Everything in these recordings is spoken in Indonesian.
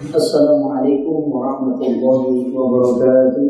Assalamualaikum warahmatullahi wabarakatuh.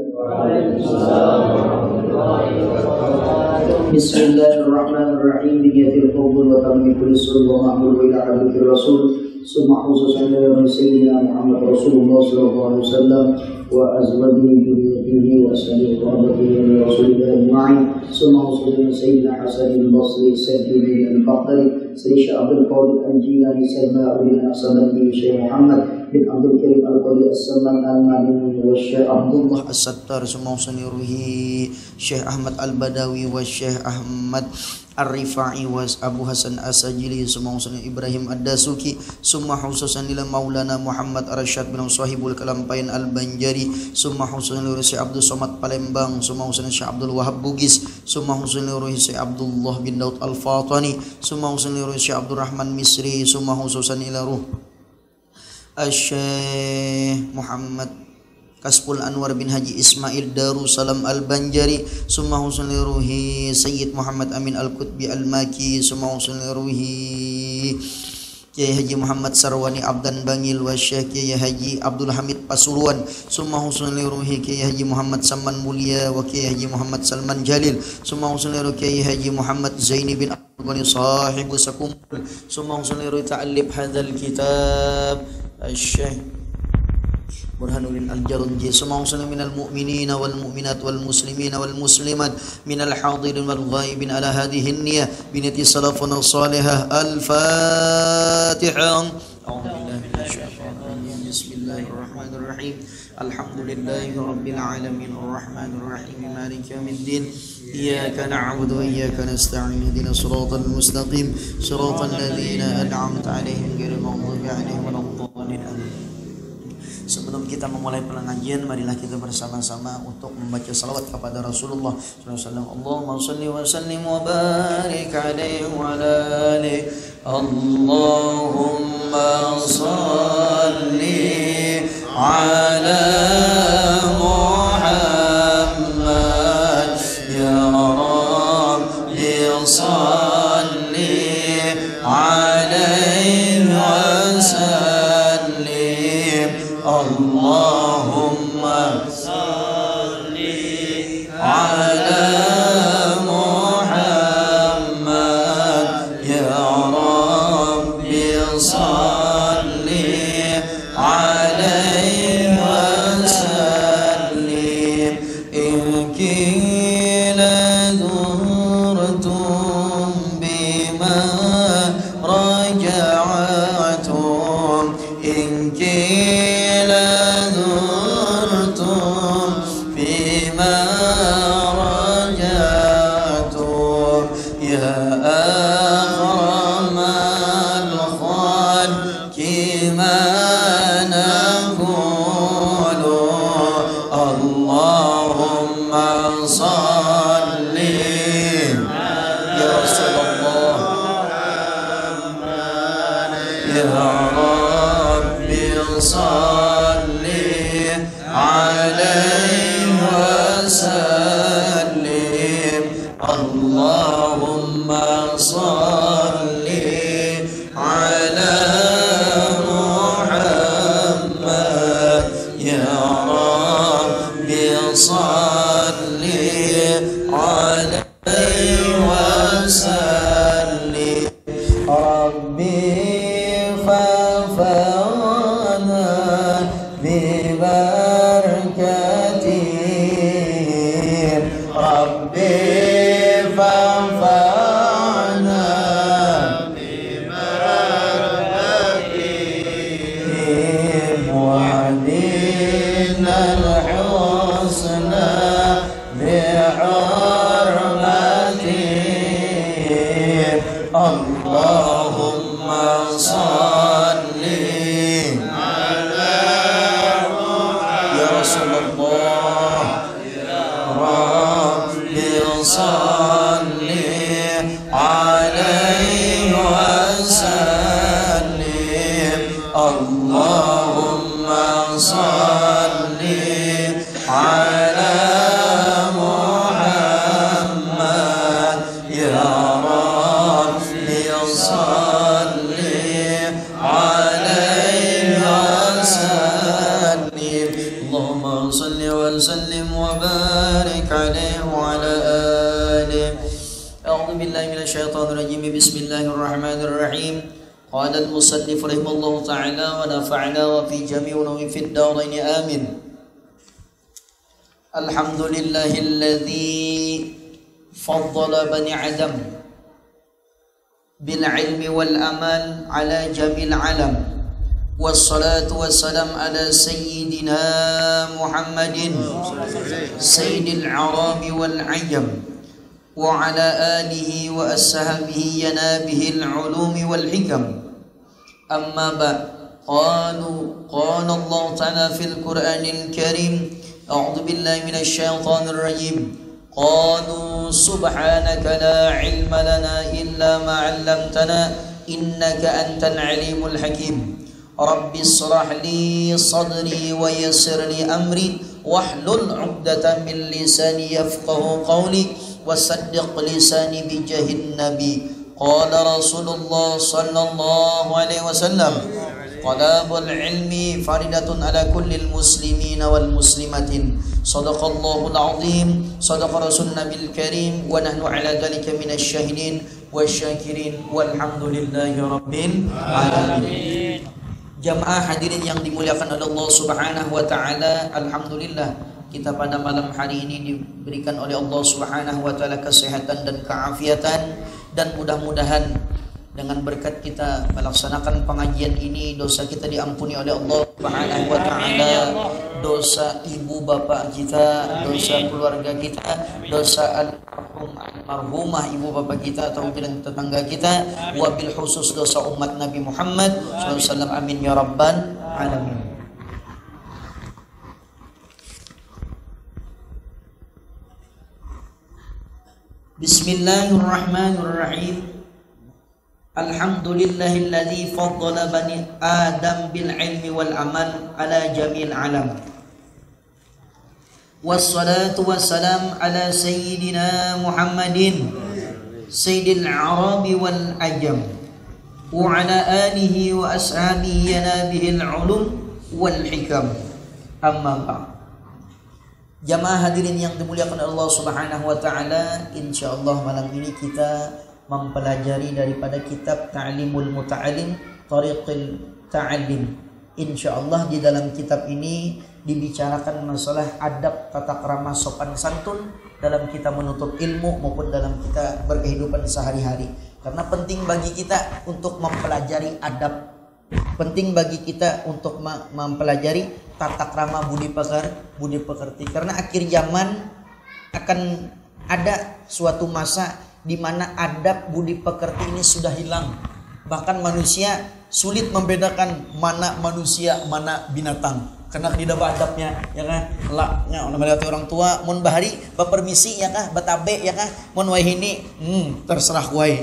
Bismillahirrahmanirrahim. Biyatil qabul wa tamlikul sul wa ma'mur ila abdil rasul. Summa khususan ila sayyidina Muhammad Rasulullah sallallahu alaihi wasallam wa azwajihi dhurriyyatihi wa sahabatihi wa rasulillahi ajma'in. Summa khususan sayyidina Hasan al-Basri sayyidina al-Bakhtari Sayyid Abdul Qadir al-Jilani Sayyidina Abdul As-Sabati Syekh Muhammad bin Abdul Karim Al-Qadi As-Saman Al-Madini wa Syekh Abdullah As-Sattar Summa Ruhi Syekh Ahmad Al-Badawi wa Syekh Ahmad Ar-Rifa'i wa Abu Hasan As-Sajili Summa Ibrahim Ad-Dasuki Summa khususan ila Maulana Muhammad Arsyad bin Sahibul Kalampain Al-Banjari Summa khususan ila Syekh Abdul Somad Palembang Summa khususan Syekh Abdul Wahab Bugis Summa khususan ila Syekh Abdullah bin Daud Al-Fatani Summa khususan ila Syekh Abdul Rahman Misri Summa khususan ila Syekh Muhammad Kasbul Anwar bin Haji Ismail Darussalam Al-Banjari Summa husnul ruhi Sayyid Muhammad Amin Al-Qutbi Al-Maki Summa husnul ruhi Kiai Haji Muhammad Sarwani Abdan Bangil wa Syekh Kiai Haji Abdul Hamid Pasuruan Summa husnul ruhi Kiai Haji Muhammad Saman Mulia wa Kiai Haji Muhammad Salman Jalil Summa husnul ruhi Kiai Haji Muhammad Zaini bin Abdul Sahibu Sakumpul Summa husnul ruhi ta'allib hadzal kitab Syekh Burhanuddin Al-Jarunji Summa minal mu'minina wal mu'minat wal muslimina wal muslimat minal hadirin wal ghaibin ala hadhihi an-niyyah binati salafuna salihah al-Fatiha. A'udzubillahi minasyaitonir rajim. Bismillahirrahmanirrahim. Alhamdulillahi rabbil alamin arrahmanir rahim maliki yaumiddin. Iyyaka na'budu wa iyyaka nasta'in ihdinas siratal mustaqim siratal ladzina an'amta 'alaihim ghairil maghdubi 'alaihim waladdallin. Sebelum kita memulai pengajian, marilah kita bersama-sama untuk membaca salawat kepada Rasulullah SAW. Allahumma salli wa sallim wa barik alaihi wa ala alihi. Allahumma salli ala Muhammad ya Rabbi salli alaihi wa sallim. Allahumma salli ala Muhammad ya Rabbi salli alaihi wa sallim. In kila zurtum bima raja'atum in salli alaihi wasallam. أعوذ بالله من الشيطان الرجيم بسم الله الرحمن الرحيم قال المصنف رحمه الله تعالى ونفعنا وفي جميع في الدارين آمين الحمد لله الذي فضل بني آدم بالعلم والأمل على جميع العالم والصلاة والسلام على سيدنا محمد سيد العرب والعجم وعلى آله وأصحابه ينابه العلوم والحكم أما بعد قال الله تعالى في القرآن الكريم أعوذ بالله من الشيطان الرجيم قالوا سبحانك لا علم لنا إلا ما علمتنا إنك أنت العليم الحكيم رب اشرح لي صدري ويسر لي أمري واحلل عقدة من لساني يفقه قولي وصدق لساني بجاه النبي قال رسول الله صلى الله عليه وسلم طلب العلم فريضة على كل المسلمين والمسلمات صدق الله العظيم صدق رسول النبي الكريم ونحن على ذلك من الشاهدين والشاكرين والحمد لله رب العالمين. Jamaah hadirin yang dimuliakan oleh Allah Subhanahu wa taala, alhamdulillah kita pada malam hari ini diberikan oleh Allah Subhanahu wa taala kesehatan dan keafiatan, dan mudah-mudahan dengan berkat kita melaksanakan pengajian ini dosa kita diampuni oleh Allah Subhanahu wa taala, dosa ibu bapak kita, dosa keluarga kita, dosa almarhumah ibu bapak kita atau bilang tetangga kita, wabil khusus dosa umat Nabi Muhammad SAW. Amin ya rabbal alamin. Bismillahirrahmanirrahim. Alhamdulillahilladzi faddala bani Adam bil ilmi wal amal ala jamil alam. Wassalatu wassalam ala sayyidina Muhammadin sayyidil arabi wal ajam wa ala alihi wa ashabihi yanabihil ulum wal hikam. Amma ba'd. Jamaah hadirin yang dimuliakan Allah Subhanahu wa taala, insyaallah malam ini kita mempelajari daripada kitab Ta'limul Muta'allim Tariqil Ta'allim. Insyaallah di dalam kitab ini dibicarakan masalah adab tata krama sopan santun dalam kita menuntut ilmu maupun dalam kita berkehidupan sehari-hari. Karena penting bagi kita untuk mempelajari adab, penting bagi kita untuk mempelajari tata krama budi pekerti. Karena akhir zaman akan ada suatu masa di mana adab budi pekerti ini sudah hilang. Bahkan manusia sulit membedakan mana manusia mana binatang karena tidak adabnya, ya kan? Laknya melihat orang tua mun bahari bapermisi ya kah, batabe ya kah, mun wae hini terserah wae.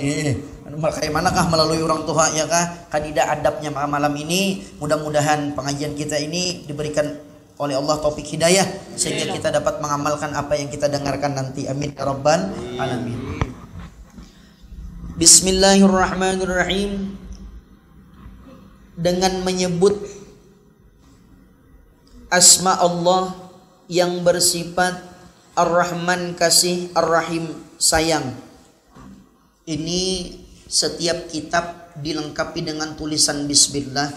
Kayak manakah melalui orang tua ya kah? Kadida adabnya malam ini. Mudah-mudahan pengajian kita ini diberikan oleh Allah taufik hidayah sehingga kita dapat mengamalkan apa yang kita dengarkan nanti. Amin ya rabbal alamin. Bismillahirrahmanirrahim. Dengan menyebut asma Allah yang bersifat Ar-Rahman kasih, Ar-Rahim sayang. Ini setiap kitab dilengkapi dengan tulisan bismillah.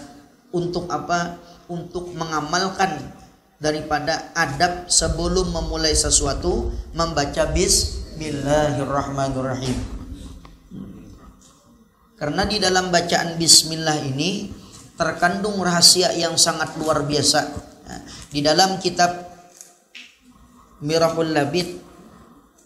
Untuk apa? Untuk mengamalkan daripada adab sebelum memulai sesuatu, membaca Bismillahirrahmanirrahim. Karena di dalam bacaan bismillah ini terkandung rahasia yang sangat luar biasa. Di dalam kitab Mirahul Labid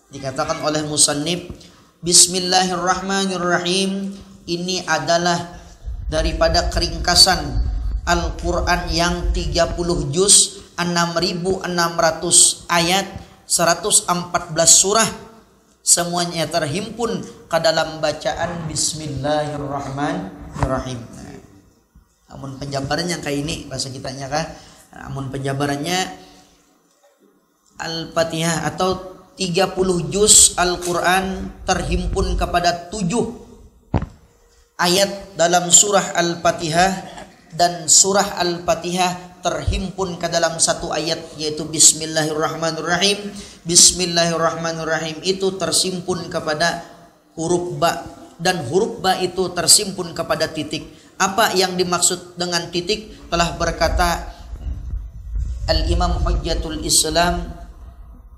dikatakan oleh musannif, Bismillahirrahmanirrahim ini adalah daripada keringkasan Al-Quran yang 30 juz, 6.600 ayat, 114 surah, semuanya terhimpun ke dalam bacaan Bismillahirrahmanirrahim. Namun penjabarannya kayak ini bahasa kitanya kah? Namun penjabarannya Al-Fatihah atau 30 juz Al-Quran terhimpun kepada 7 ayat dalam surah Al-Fatihah, dan surah Al-Fatihah terhimpun ke dalam satu ayat yaitu Bismillahirrahmanirrahim. Bismillahirrahmanirrahim itu tersimpun kepada huruf ba, dan huruf ba itu tersimpun kepada titik. Apa yang dimaksud dengan titik? Telah berkata Al-Imam Hujjatul Islam,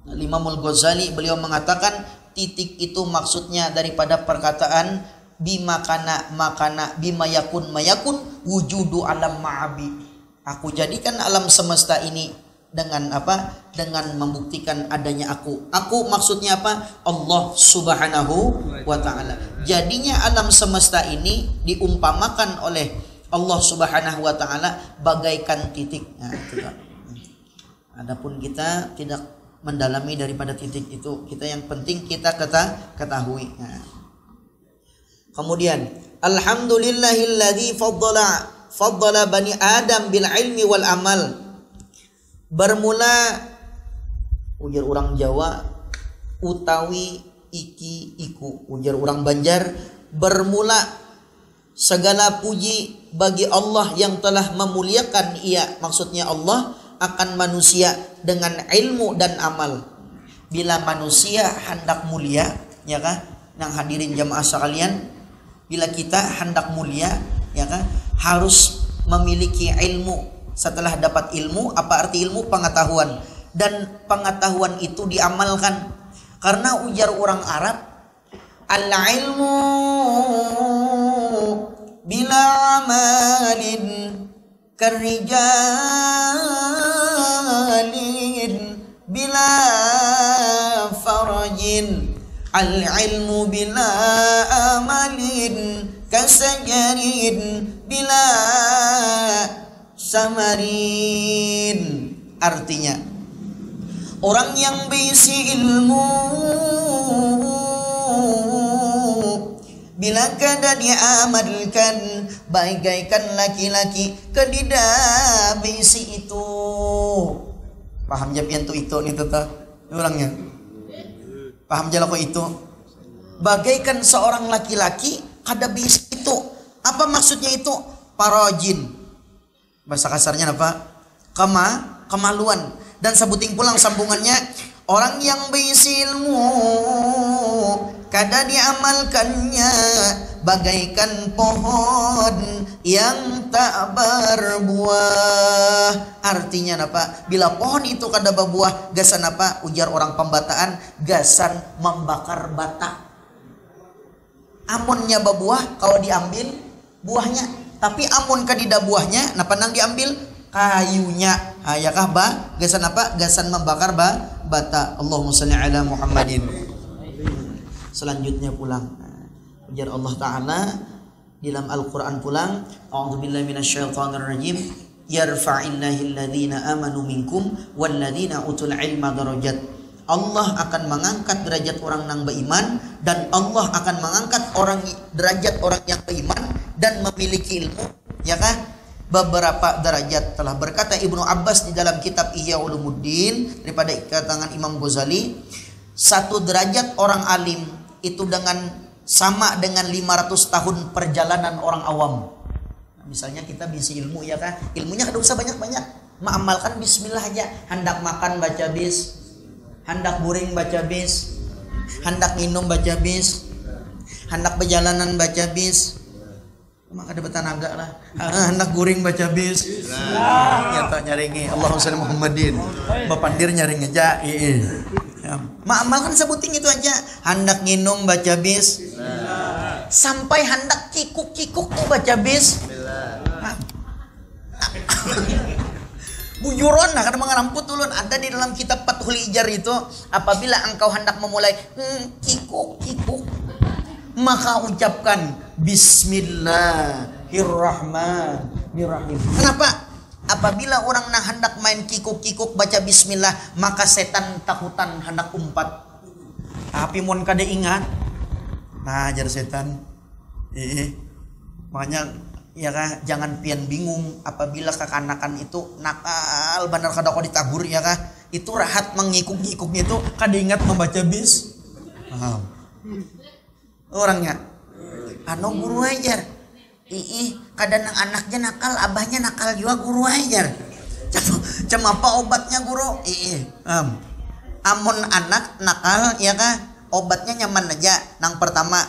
Al-Imam Al-Ghazali, beliau mengatakan titik itu maksudnya daripada perkataan bimakana makana bima yakun mayakun wujudu alam ma'abi. Aku jadikan alam semesta ini dengan apa? Dengan membuktikan adanya aku. Aku maksudnya apa? Allah Subhanahu wa ta'ala. Jadinya alam semesta ini diumpamakan oleh Allah Subhanahu wa ta'ala bagaikan titik. Nah, itu kan. Adapun kita tidak mendalami daripada titik itu, kita yang penting kita ketahui. Nah. Kemudian alhamdulillahilladzi faddala bani Adam bil ilmi wal amal. Bermula ujar orang Jawa utawi iki iku, ujar orang Banjar bermula segala puji bagi Allah yang telah memuliakan ia, maksudnya Allah akan manusia dengan ilmu dan amal. Bila manusia hendak mulia, ya kan? Nang hadirin jamaah sekalian, bila kita hendak mulia, ya kan, harus memiliki ilmu. Setelah dapat ilmu, apa arti ilmu? Pengetahuan. Dan pengetahuan itu diamalkan. Karena ujar orang Arab, al-ilmu bila amalin karijalin bila farajin. Al-ilmu bila amalin kasajarin bila samarin. Artinya orang yang berisi ilmu bila kada diamalkan bagaikan laki-laki kedida berisi itu. Paham japian tu itu nih tata orangnya. Paham jala kok itu? Bagaikan seorang laki-laki kada berisi itu. Apa maksudnya itu? Parojin. Bahasa kasarnya apa? Kemaluan. Dan sebuting pulang sambungannya, orang yang berisi ilmu kada diamalkannya bagaikan pohon yang tak berbuah. Artinya apa? Bila pohon itu kada berbuah, gasan apa? Ujar orang pembataan, gasan membakar bata. Amunnya berbuah kalau diambil buahnya, tapi amun kadida buahnya, napa nang diambil kayunya. Ayakah gasan apa? Gasan membakar bata. Allahumma shalli ala Muhammadin. Selanjutnya pulang ujar Allah Ta'ala di dalam Al-Quran pulang, a'udzubillahi minasyaitonirrajim, yarfa'illahil ladzina amanu minkum wal ladzina utul ilma darajat. Allah akan mengangkat derajat orang yang beriman, dan Allah akan mengangkat derajat orang yang beriman dan memiliki ilmu, ya kan? Beberapa derajat. Telah berkata Ibnu Abbas di dalam kitab Ihya Ulumuddin daripada karangan Imam Ghazali, satu derajat orang alim itu sama dengan 500 tahun perjalanan orang awam. Nah, misalnya kita bisa ilmu, ya kan? Ilmunya kada usah banyak-banyak, mengamalkan bismillah aja. Hendak makan baca bis, hendak guring baca bis, hendak minum baca bis, hendak perjalanan baca bis. Maka ada betanaga lah. Hendak guring baca bis. Ya tak nyaringi Allahumma shalli Muhammadin. Bapandir nyaring aja. Ya. Amalkan sebuting itu aja. Hendak nginum baca bis. Sampai hendak kikuk-kikuk baca bis. Bujuron, nah kadang mengeramput ulun ada di dalam kitab Fathul Ijar itu, apabila engkau hendak memulai kikuk-kikuk, maka ucapkan Bismillahirrahmanirrahim. Kenapa? Apabila orang nak hendak main kikuk-kikuk baca bismillah, maka setan takutan hendak umpat. Tapi mun kada ingat, nah ajar setan. Makanya ya kah, jangan pian bingung apabila kekanakan itu nakal benar kada kau ditagur, ya kah? Itu rahat mengikuk-ngikuknya itu kada ingat membaca bis. Orangnya guru ajar. Kadang anaknya nakal, abahnya nakal juga, guru ajar. Cem apa obatnya guru? Amun anak nakal, ya kah? obatnya nyaman aja. Nang pertama,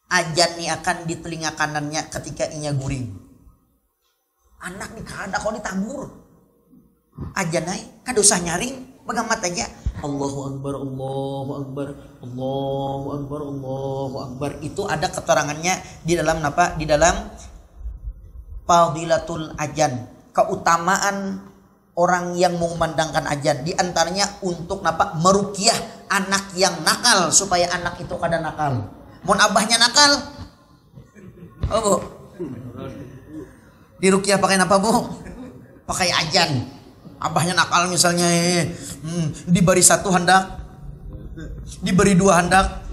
ajan nih akan di telinga kanannya ketika inya guring. Anak nih kada kau ditabur. Ajan naik, kada usah nyaring, bagamat aja. Allahu Akbar, Allahu Akbar, Allahu Akbar, Allahu Akbar. Itu ada keterangannya di dalam apa? Di dalam Fadilatul Ajan, keutamaan orang yang mengumandangkan ajan. Di antaranya untuk napa? Meruqyah anak yang nakal supaya anak itu kada nakal. Mun abahnya nakal, oh bu, diruqyah pakai apa bu? Pakai ajan. Abahnya nakal misalnya, diberi 1 handak, diberi 2 handak.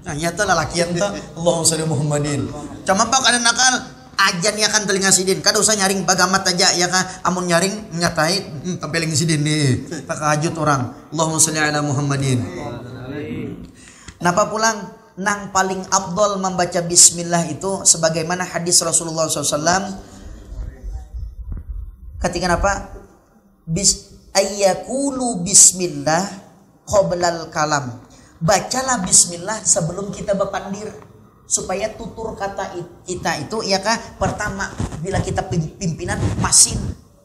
Nah nyata lalakian tuh, Allahumma sholli Muhammadin. Cuma pak kada nakal, ajan ya kan telinga sidin. Kada usah nyaring bagamat aja ya kan. Amun nyaring nyatai tempeling sidin nih. Tak hajut orang. Allahumma sholli ala Muhammadin. Napa pulang? Nang paling afdol membaca bismillah itu sebagaimana hadis Rasulullah SAW ketika napa? Ayyakulu bismillah qoblal kalam. Bacalah bismillah sebelum kita berpandir, supaya tutur kata kita itu ya kah pertama bila kita pimpinan masin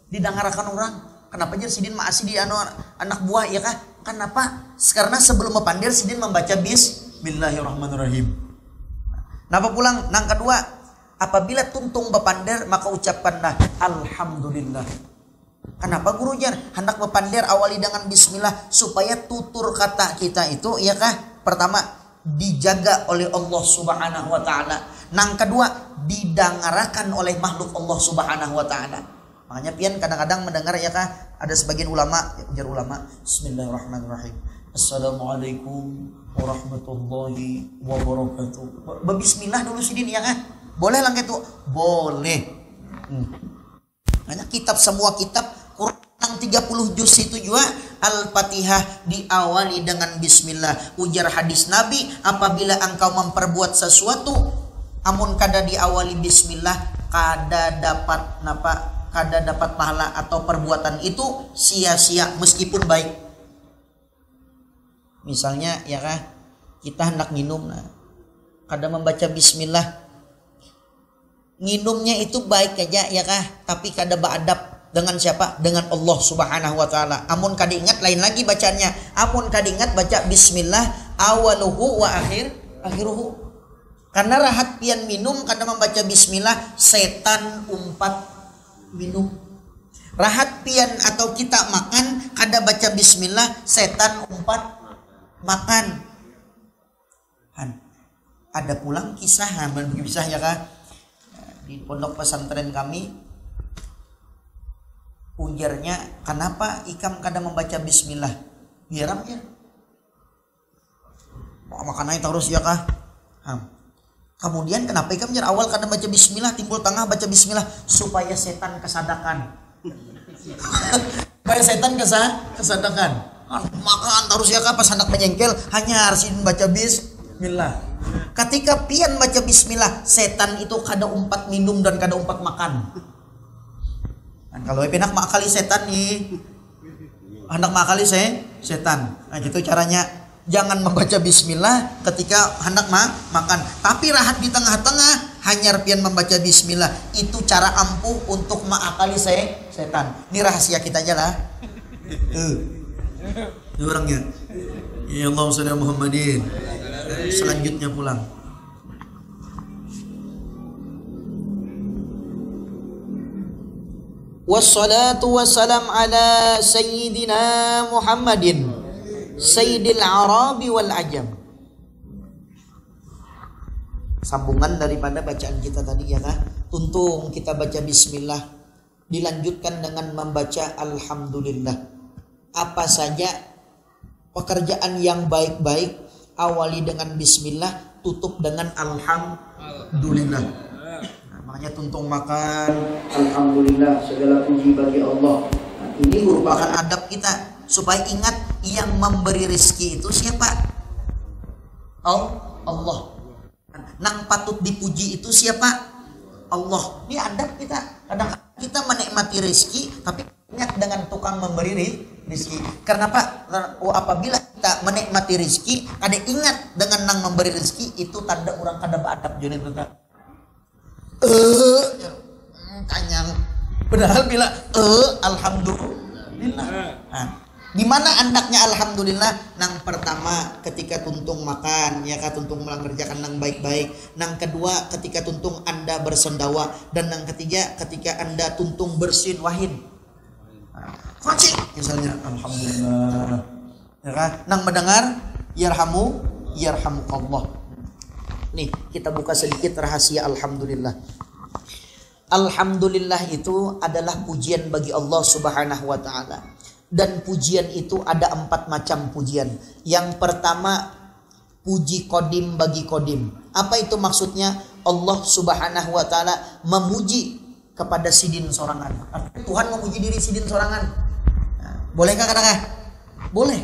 didengarkan orang. Kenapa aja sidin maasi di anak buah ya kah? Kenapa? Karena sebelum mempandir sidin membaca bismillahirrahmanirrahim. Napa pulang? Nang kedua, apabila tuntung berpandir maka ucapkanlah alhamdulillah. Kenapa guru jar hendak berpandir awali dengan bismillah supaya tutur kata kita itu ya kah pertama dijaga oleh Allah Subhanahu wa taala. Nang kedua didengarkan oleh makhluk Allah Subhanahu wa taala. Makanya pian kadang-kadang mendengar ya kah ada sebagian ulama, ujar ulama, bismillahirrahmanirrahim. Assalamualaikum warahmatullahi wabarakatuh. Bismillah dulu sidin ya kah? Boleh lang itu? Boleh. Hanya kitab semua kitab Quran 30 juz itu juga Al-Fatihah diawali dengan bismillah. Ujar hadis Nabi, apabila engkau memperbuat sesuatu amun kada diawali bismillah, kada dapat pahala atau perbuatan itu sia-sia meskipun baik. Misalnya ya kah kita hendak minum, kada membaca bismillah, minumnya itu baik aja ya kah, tapi kada beradab dengan siapa? Dengan Allah Subhanahu wa taala. Amun kada ingat lain lagi bacanya. Amun kada ingat baca bismillah awaluhu wa akhiruhu. Karena rahat pian minum kada membaca bismillah, setan umpat minum. Rahat pian atau kita makan kada baca bismillah, setan umpat makan. Ada pulang kisah ya kah? Di pondok pesantren kami ujarnya, kenapa ikam kada membaca bismillah? Heran ya. Makanannya terus ya kah? Kemudian kenapa ikam jar awal kada baca bismillah, timbul tengah baca bismillah supaya setan kesadakan. Supaya setan kesadakan. Makan terus ya kah pas hendak menyengkel hanya harus baca bismillah. Ketika pian baca bismillah, setan itu kada umpat minum dan kada umpat makan. Dan kalau hendak makali setan nih, hendak makali setan. Nah gitu caranya. Jangan membaca bismillah ketika hendak makan. Tapi rahat di tengah-tengah, hanya pian membaca bismillah. Itu cara ampuh untuk mengakali setan. Ini rahasia kita aja lah. Ini orangnya. Ya Allah salli Muhammadin. Selanjutnya pulang. Wassalatu wassalam ala sayyidina Muhammadin Sayyidil Arabi wal Ajam. Sambungan daripada bacaan kita tadi ya kah? Tuntung kita baca bismillah, dilanjutkan dengan membaca alhamdulillah. Apa saja pekerjaan yang baik-baik awali dengan bismillah, tutup dengan alhamdulillah. Nah, makanya tuntung makan alhamdulillah, segala puji bagi Allah. Nah, ini merupakan adab kita supaya ingat yang memberi rezeki itu siapa? Allah. Nang patut dipuji itu siapa? Allah. Ini adab kita. Kadang kita menikmati rezeki tapi ingat dengan tukang memberi rezeki. Kenapa? Apabila kita kada menikmati rezeki, kada ingat dengan nang memberi rezeki, itu tanda orang kada beadab jadi tanda. Tanyang. Padahal bila alhamdulillah. Di mana andaknya alhamdulillah? Nang pertama ketika tuntung makan, ya kan, tuntung mengerjakan nang baik-baik. Nang kedua ketika tuntung Anda bersendawa, dan nang ketiga ketika Anda tuntung bersin wahin. Kunci misalnya alhamdulillah. Ya kan? Nang mendengar yarhamukallah. Nih, kita buka sedikit rahasia alhamdulillah. Alhamdulillah itu adalah pujian bagi Allah Subhanahu wa taala. Dan pujian itu ada 4 macam pujian. Yang pertama, puji kodim bagi kodim. Apa itu maksudnya? Allah Subhanahu wa ta'ala memuji kepada sidin sorangan. Tuhan memuji diri sidin sorangan. Nah, bolehkah katakan? Boleh.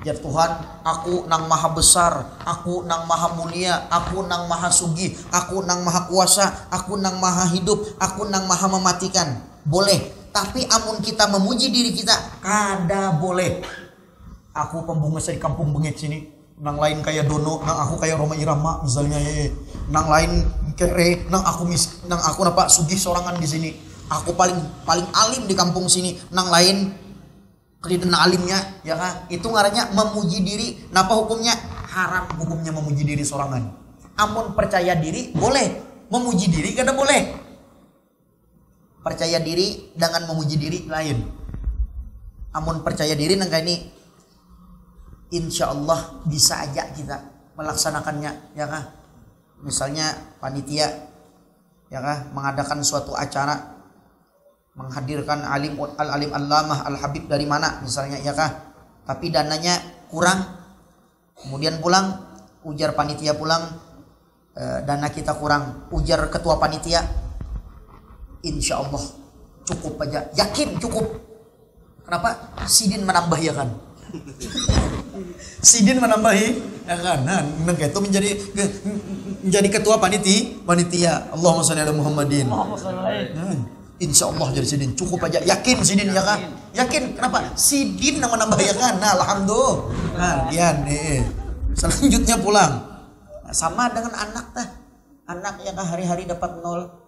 Ya Tuhan, aku nang maha besar, aku nang maha mulia, aku nang maha sugih, aku nang maha kuasa, aku nang maha hidup, aku nang maha mematikan. Boleh. Tapi amun kita memuji diri kita, kada boleh. Aku pembunga di kampung bengit sini, nang lain kayak Dono, nang aku kayak Roma Irama misalnya, nang lain kere, nang aku napa sugih sorangan di sini. Aku paling alim di kampung sini, nang lain kedina alimnya, ya kan? Itu ngarannya memuji diri. Napa hukumnya? Haram hukumnya memuji diri sorangan. Amun percaya diri boleh, memuji diri kada boleh. Percaya diri dengan memuji diri lain. Amun percaya diri nang ini, insya Allah bisa aja kita melaksanakannya, ya kan? Misalnya panitia, ya kan, mengadakan suatu acara, menghadirkan alim allamah al habib dari mana misalnya, ya kan? Tapi dananya kurang, kemudian pulang, ujar panitia pulang, dana kita kurang, ujar ketua panitia, insya Allah cukup aja, yakin cukup. Kenapa? Sidin menambah, ya kan? Sidin menambahi, ya kan? Nah, itu menjadi ketua panitia. Allahumma shalli ala Muhammadin. Insya Allah jadi sidin cukup aja, yakin sidin, ya kan? Yakin. Kenapa? Sidin yang menambah, ya kan? Nah, alhamdulillah. Nah, kian selanjutnya pulang. Nah, sama dengan anak tah. Anak yang hari-hari dapat 0.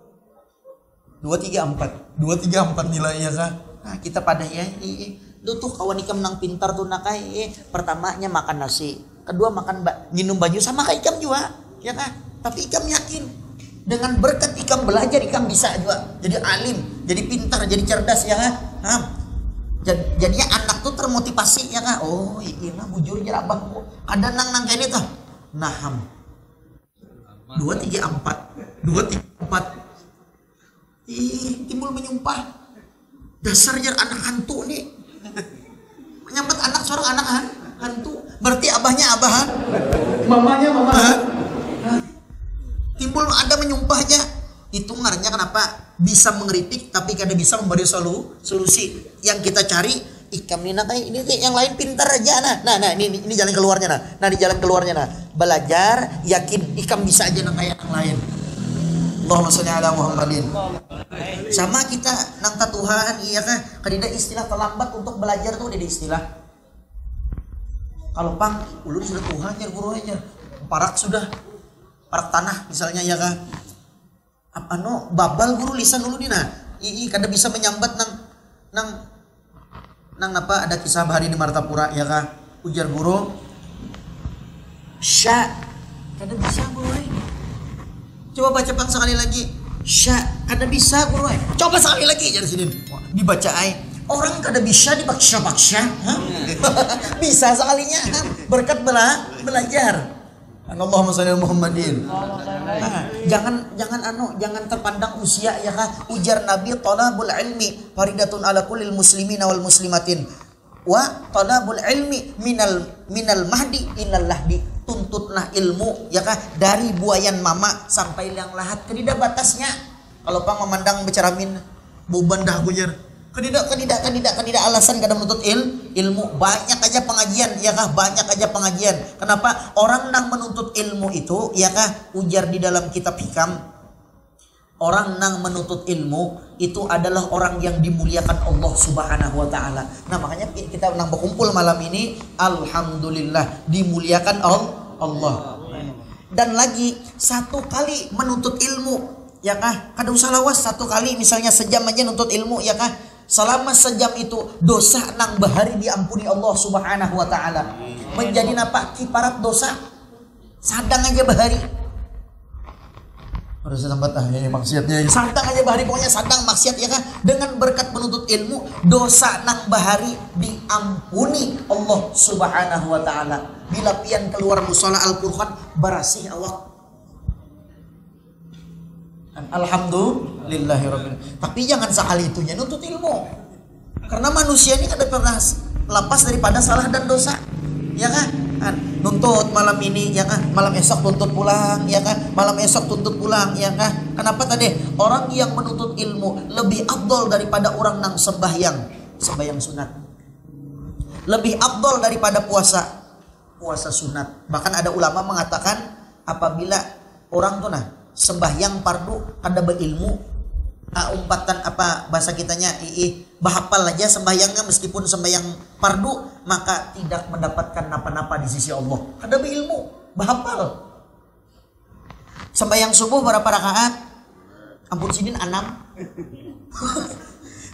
2, 3, 4 nilai, ya kan? Nah, kita pada ya lu tuh kawan ikam nang pintar tuh nakai, pertamanya makan nasi, kedua makan minum baju sama kayak ikam juga, ya kan? Tapi ikam yakin dengan berkat ikam belajar, ikam bisa juga jadi alim, jadi pintar, jadi cerdas, ya kan? Nah, jadinya anak tuh termotivasi, ya kan? Oh iya bujur ya abahku ada nang kayak ini tuh. Nah, 2, 3, 4 timbul menyumpah. Dasar jar anak hantu nih. Menyambut anak seorang anak hantu. Berarti abahnya abahan, mamanya mama. Timbul ada menyumpah aja. Itu ngarannya kenapa bisa mengkritik tapi kada bisa memberi solusi. Yang kita cari ikam ini ini yang lain pintar aja nah ini jalan keluarnya nah di jalan keluarnya belajar yakin ikam bisa aja kayak yang lain. Allahumma sholli ala Muhammadin. Sama kita nang Tuhan, iya kan? Kadida istilah terlambat untuk belajar tuh ada istilah. Kalau pang ulun sudah Tuhan jar guru aja. Parak tanah misalnya, ya kan? Babal guru lisan dulu dina. Kada bisa menyambat nang apa ada kisah bahari di Martapura, ya kan? Ujar guru sya kada bisa guru. Coba baca pang sekali lagi. Sya, kada bisa guru. Coba sekali lagi jadi sini. Dibaca orang kada bisa dibaksa-baksa. Bisa sekalinya. Berkat belajar. Allahumma shalli ala Muhammadin. Jangan terpandang usia, ya kan? Ujar Nabi, talabul ilmi faridatun ala kullil muslimina wal muslimatin. Wa talabul ilmi minal mahdi ilal lahdi. Tuntutlah ilmu, ya kan, dari buayan mama sampai liang lahat. Kedida batasnya. Kalau pang memandang beceramin beban dah gujar. Kedida alasan kada menuntut ilmu. Banyak aja pengajian, ya kah? Banyak aja pengajian. Kenapa? Orang nang menuntut ilmu itu, ya kah? Ujar di dalam kitab hikam. Orang nang menuntut ilmu itu adalah orang yang dimuliakan Allah Subhanahu wa taala. Nah, makanya kita nang berkumpul malam ini, alhamdulillah dimuliakan Allah. Dan lagi satu kali menuntut ilmu, ya kah? Kada usah lawas, satu kali misalnya sejam aja nuntut ilmu, ya kah? Selama sejam itu dosa nang bahari diampuni Allah Subhanahu wa taala. Menjadi napa? Kiparat dosa. Sadang aja bahari. Harus sampai ya maksiatnya. Sadang aja bahari, pokoknya sadang maksiat, ya kah? Dengan berkat menuntut ilmu, dosa nang bahari diampuni Allah Subhanahu wa taala. Bila pian keluar musola Al-Qur'an barasih awak. Alhamdulillahirabbil. Tapi jangan sekali itunya nuntut ilmu. Karena manusia ini kada pernah lepas daripada salah dan dosa. Ya kan? Nuntut malam ini, ya kan? Malam esok tuntut pulang, ya kan? Malam esok tuntut pulang, ya kan? Kenapa tadi? Orang yang menuntut ilmu lebih afdol daripada orang nang sembahyang sunat. Lebih afdol daripada puasa sunat. Bahkan ada ulama mengatakan apabila orang tuh sembahyang fardu kada berilmu, umpatan apa bahasa kitanya bahapal aja sembahyangnya meskipun sembahyang fardu, maka tidak mendapatkan napa-napa di sisi Allah. Kada berilmu, bahapal. Sembahyang subuh berapa rakaat? Ampun sidin 6.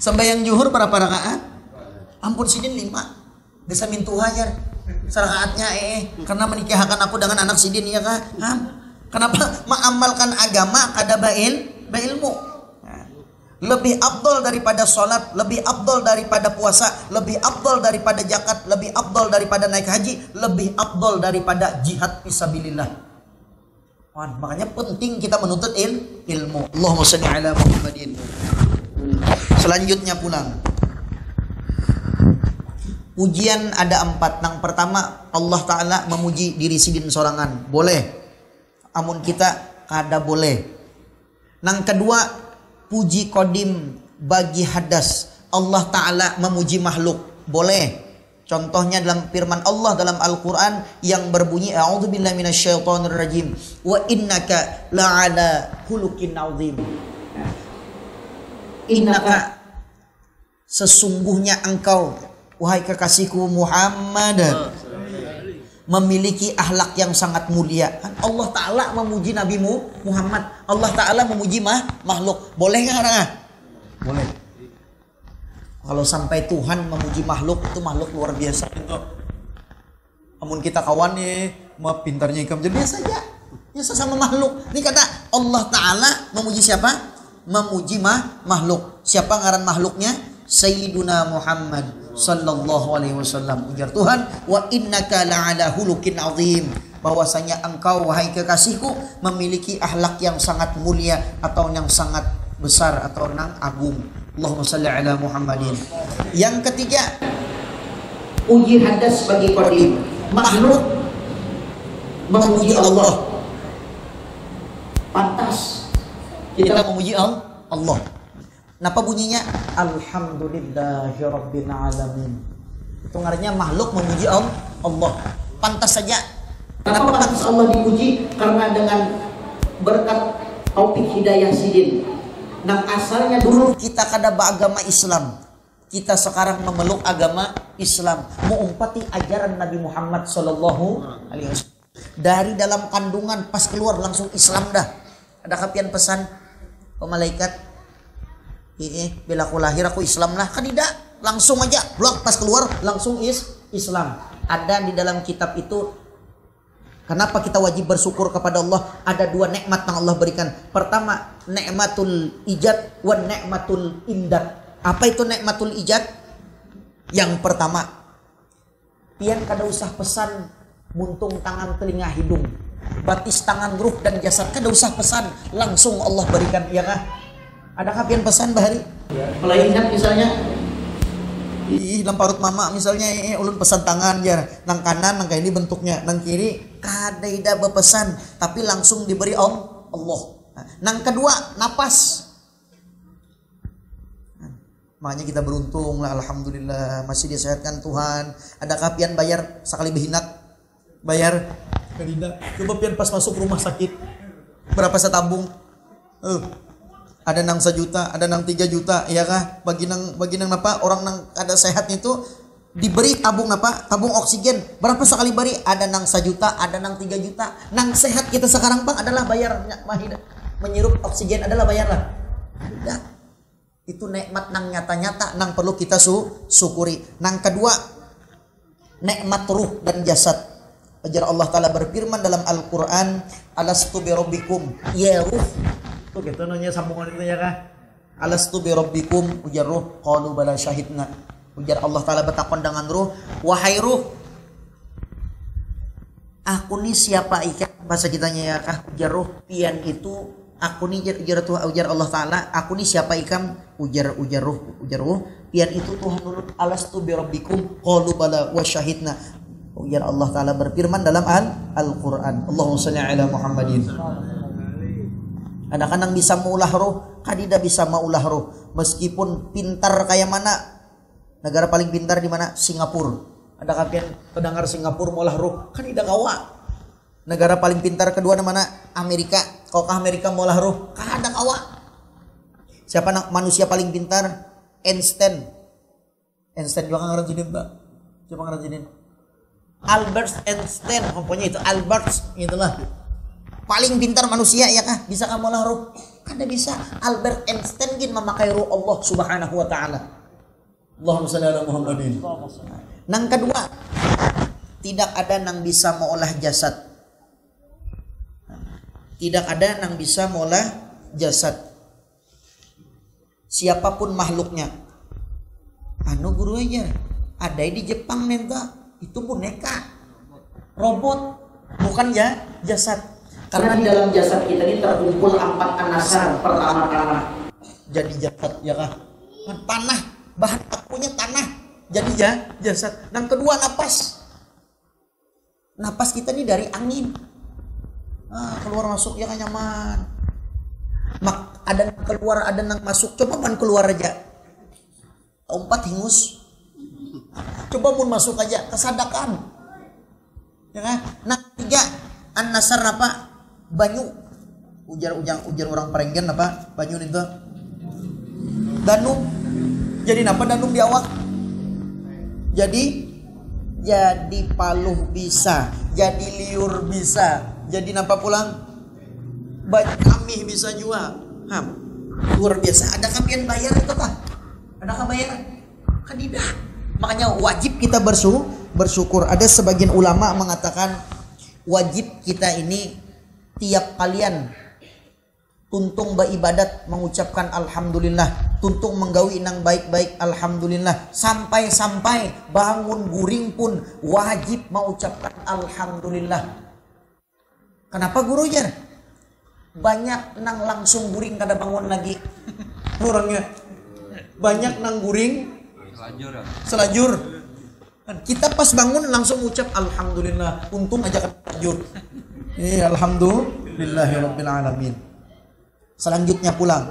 Sembahyang zuhur berapa rakaat? Ampun sidin 5. Desa mintu hajar sarakaatnya karena menikahkan aku dengan anak sidin, ya kah? Kenapa mengamalkan agama kada berilmu? Lebih afdol daripada sholat, lebih afdol daripada puasa, lebih afdol daripada zakat, lebih afdol daripada naik haji, lebih afdol daripada jihad fisabilillah. Makanya penting kita menuntut ilmu. Allahumma shalli ala Muhammadin. Selanjutnya pulang. Pujian ada 4. Yang pertama, Allah Ta'ala memuji diri sidin sorangan. Boleh. Amun kita kada boleh. Yang kedua, puji kodim bagi hadas. Allah Ta'ala memuji makhluk. Boleh. Contohnya dalam firman Allah dalam Al-Quran yang berbunyi a'udzubillahi minasyaitonirrajim wa innaka la'ala khuluqin azim. Innaka, sesungguhnya engkau wahai kekasihku Muhammad memiliki akhlak yang sangat mulia. Allah Ta'ala memuji Nabi Muhammad. Allah Ta'ala memuji makhluk. Boleh nggak? Boleh. Kalau sampai Tuhan memuji makhluk, itu makhluk luar biasa. Namun kita kawan mah pintarnya ikam jadi biasa aja. Biasa sama makhluk. Ini kata Allah Ta'ala memuji siapa? Memuji makhluk. Siapa ngaran makhluknya? Sayyiduna Muhammad sallallahu alaihi wasallam. Ujar Tuhan, wa innaka la'ala hulukin azim. Bahwasanya engkau wahai kekasihku memiliki akhlak yang sangat mulia atau yang sangat besar atau yang agung. Allahumma salli ala Muhammadin. Yang ketiga, puji hadas bagi qadim. Makhluk memuji Allah. Pantas kita memuji Allah. Kenapa bunyinya? Alhamdulillahirabbil alamin. Itu artinya makhluk memuji Allah. Pantas saja. Kenapa pantas Allah dipuji? Karena dengan berkat taufik hidayah sidin. Nah, asalnya dulu kita kada beragama Islam. Kita sekarang memeluk agama Islam, mengumpati ajaran Nabi Muhammad sallallahu alaihi wasallam. Dari dalam kandungan pas keluar langsung Islam dah. Ada kapian pesan malaikat, bila aku lahir aku Islam lah. Kan tidak, langsung aja blok pas keluar langsung Islam. Ada di dalam kitab itu kenapa kita wajib bersyukur kepada Allah. Ada 2 nikmat yang Allah berikan. Pertama, nikmatul ijad wa nikmatul imdad. Apa itu nikmatul ijad? Yang pertama, pian kada usah pesan muntung tangan telinga hidung, batis tangan ruh dan jasad, kada usah pesan, langsung Allah berikan, ya kah? Adakah pian pesan bahari? Kalau ingat misalnya lamparut mama misalnya ulun pesan tangan ya, nang kanan nang ini bentuknya, nang kiri kada ida bepesan tapi langsung diberi Allah. Nang kedua, napas. Makanya kita beruntung lah, alhamdulillah masih disehatkan Tuhan. Adakah pian bayar sekali behinak? Bayar kada. Coba pian pas masuk rumah sakit berapa setabung? Ada nang 1 juta, ada nang 3 juta, ya kah? Bagi nang apa? Orang nang ada sehat itu diberi tabung apa? Tabung oksigen. Berapa sekali beri? Ada nang 1 juta, ada nang 3 juta. Nang sehat kita sekarang Bang adalah bayar menghirup oksigen adalah bayar lah. Tidak. Itu nikmat nang nyata-nyata nang perlu kita syukuri. Nang kedua, nikmat ruh dan jasad. Ajar Allah Ta'ala berfirman dalam Al-Quran, alastu bi rabbikum, ya ruh. Tuh gitu nanya sambungan itu ya kah? Alastu bi rabbikum, ujar ruh, qalu bala syahidna. Ujar Allah Ta'ala bertakon dengan ruh, wahai ruh, aku ni siapa ikan? Bahasa kitanya ya kah? Ujar ruh, pian itu aku ni ujar Allah Ta'ala, aku ni siapa ikan? Ujar ruh, pian itu Tuhan nurut. Alastu bi rabbikum, qalu bala wa syahidna. Ujar Allah Ta'ala berfirman dalam Al-Quran, Allahumma shalli ala Muhammadin. Anak-anak bisa maulah roh, kadida bisa maulah roh. Meskipun pintar kayak mana, negara paling pintar di mana? Singapura. Ada kapian pendengar Singapura maulah roh, kadida kawa. Negara paling pintar kedua di mana? Amerika. Kalau ke Amerika maulah roh, kadida kawa. Siapa manusia paling pintar? Einstein. Einstein juga ngarang jadi Mbak. Coba ngarang jadi. Albert Einstein, pokoknya itu Albert, itulah. Paling pintar manusia ya kah? Bisa kamu lah ruh? Kada bisa. Albert Einstein gin memakai ruh Allah Subhanahu wa taala. Allahumma shalli ala Muhammadin. Nang kedua, tidak ada nang bisa mengolah jasad. Tidak ada nang bisa mengolah jasad. Siapapun makhluknya. Anu guru aja. Ada di Jepang nenta, itu boneka. Robot, bukan ya jasad. Karena di dalam jasad kita ini terkumpul 4 anasar. Pertama-tama jadi jasad ya kah? Tanah, bahan bakunya tanah. Jadi jasad. Yang kedua napas. Napas kita ini dari angin. Keluar masuk ya kan nyaman. Ada keluar, ada yang masuk. Coba man keluar aja. 4 hingus. Coba pun masuk aja kesadakan. Ya kan? Nah 3 an-nasar apa? Banyu. Ujar orang Perenggan apa? Banyu itu. Danum. Jadi apa danum di awak? Jadi paluh bisa, jadi liur bisa, jadi napa pulang? Kami bisa juga. Luar biasa. Ada kapian bayar itu kah? Adakah bayar? Kan tidak. Makanya wajib kita bersyukur. Ada sebagian ulama mengatakan wajib kita ini tiap kalian tuntung beribadat mengucapkan alhamdulillah, tuntung menggawi nang baik-baik alhamdulillah, sampai bangun guring pun wajib mengucapkan alhamdulillah. Kenapa guru ya? Banyak nang langsung guring kada bangun lagi orangnya. Banyak nang guring selajur. Kita pas bangun langsung ucap alhamdulillah, untung aja kan selajur. Alhamdulillahirabbil alamin. Selanjutnya pulang.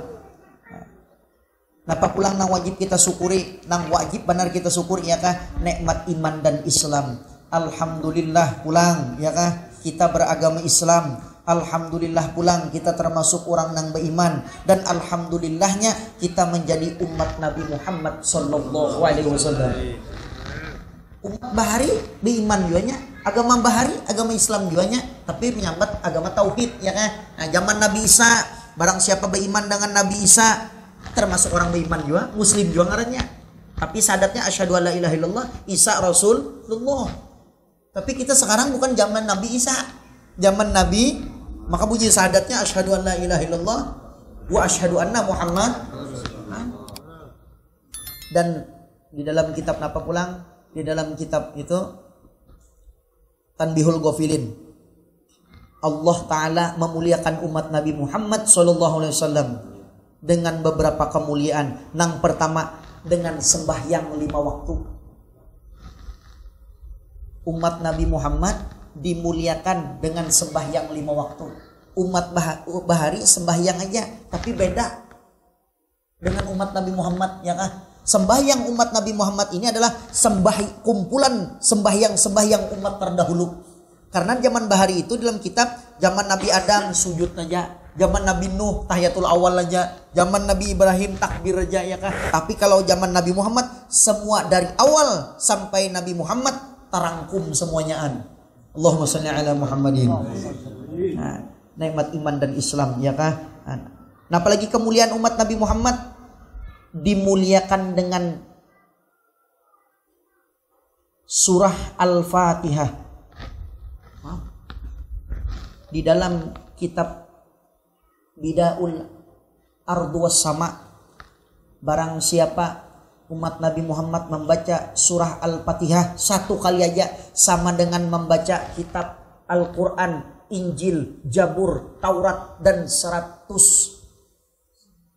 Napa pulang nang wajib kita syukuri, nang wajib benar kita syukuri ya kah? Nikmat iman dan Islam. Alhamdulillah pulang ya kah? Kita beragama Islam. Alhamdulillah pulang kita termasuk orang nang beriman, dan alhamdulillahnya kita menjadi umat Nabi Muhammad sallallahu alaihi wasallam. Umat bahari beriman juanya, agama bahari, agama Islam juanya, tapi menyambat agama tauhid ya kan. Nah, zaman Nabi Isa, barang siapa beriman dengan Nabi Isa termasuk orang beriman juga, muslim juga ngarannya. Tapi sadatnya asyhadu alla ilaha illallah, Isa Rasulullah. Tapi kita sekarang bukan zaman Nabi Isa, zaman Nabi, maka bunyi sadatnya asyhadu alla ilaha illallah wa asyhadu anna Muhammad. Dan di dalam kitab napa pulang? Di dalam kitab itu Tanbihul Ghafilin, Allah Ta'ala memuliakan umat Nabi Muhammad SAW dengan beberapa kemuliaan. Yang pertama dengan sembahyang 5 waktu. Umat Nabi Muhammad dimuliakan dengan sembahyang 5 waktu. Umat bahari sembahyang aja, tapi beda dengan umat Nabi Muhammad ya kah? Sembahyang umat Nabi Muhammad ini adalah kumpulan sembahyang umat terdahulu. Karena zaman bahari itu dalam kitab zaman Nabi Adam sujud aja. Zaman Nabi Nuh tahiyatul awal aja, zaman Nabi Ibrahim takbir aja ya kah. Tapi kalau zaman Nabi Muhammad semua dari awal sampai Nabi Muhammad terangkum semuanyaan. Allahumma shalli ala Muhammadin. Nah, nikmat iman dan Islam ya kah. Nah, apalagi kemuliaan umat Nabi Muhammad dimuliakan dengan surah Al-Fatihah. Di dalam kitab Bidaul Ardu was Sama, barang siapa umat Nabi Muhammad membaca surah Al-Fatihah 1 kali aja sama dengan membaca kitab Al-Quran, Injil, Jabur, Taurat dan 100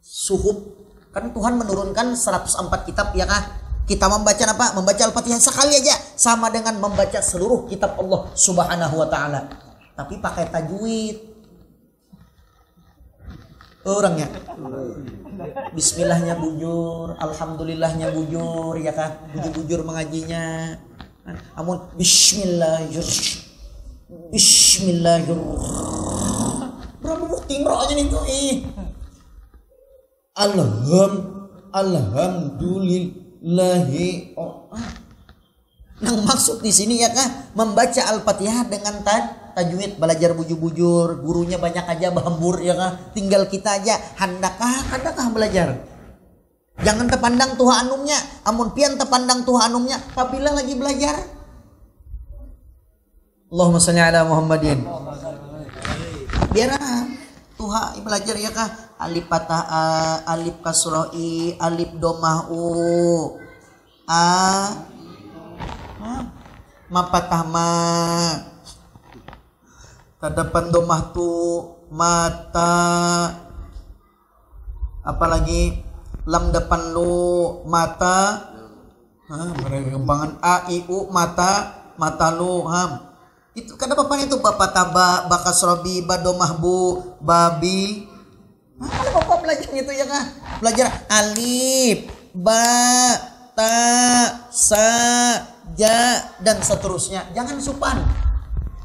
suhuf. Kan Tuhan menurunkan 104 kitab ya kah? Kita membaca apa? Membaca Al-Fatihah sekali aja sama dengan membaca seluruh kitab Allah Subhanahu wa taala. Tapi pakai tajwid. Orangnya bismillahnya bujur, alhamdulillahnya bujur ya kan, bujur mengajinya. Amun bismillahirrahmanirrahim. Berapa bukti aja nih tuh alhamdulillahi. Yang maksud di sini ya kan membaca Al-Fatihah dengan tajwid, belajar bujur-bujur, gurunya banyak aja bahambur ya kan. Tinggal kita aja handakah belajar. Jangan terpandang tuha anumnya, amun pian terpandang tuha anumnya apabila lagi belajar. Allahumma shalli ala Muhammadin. Biar tuha belajar ya kah. Alif patah a, alif kasroh i, alif domah u, ma patah ma, tadapan domah tu, mata, apalagi lam depan lu, mata, mereka kembangan a i u, mata lu, itu kan apa itu bapak taba, bakasrobi, badomah bu, babi. Kalau bapak belajar gitu ya kah? Belajar alif, ba, ta, sa, ja dan seterusnya. Jangan supan.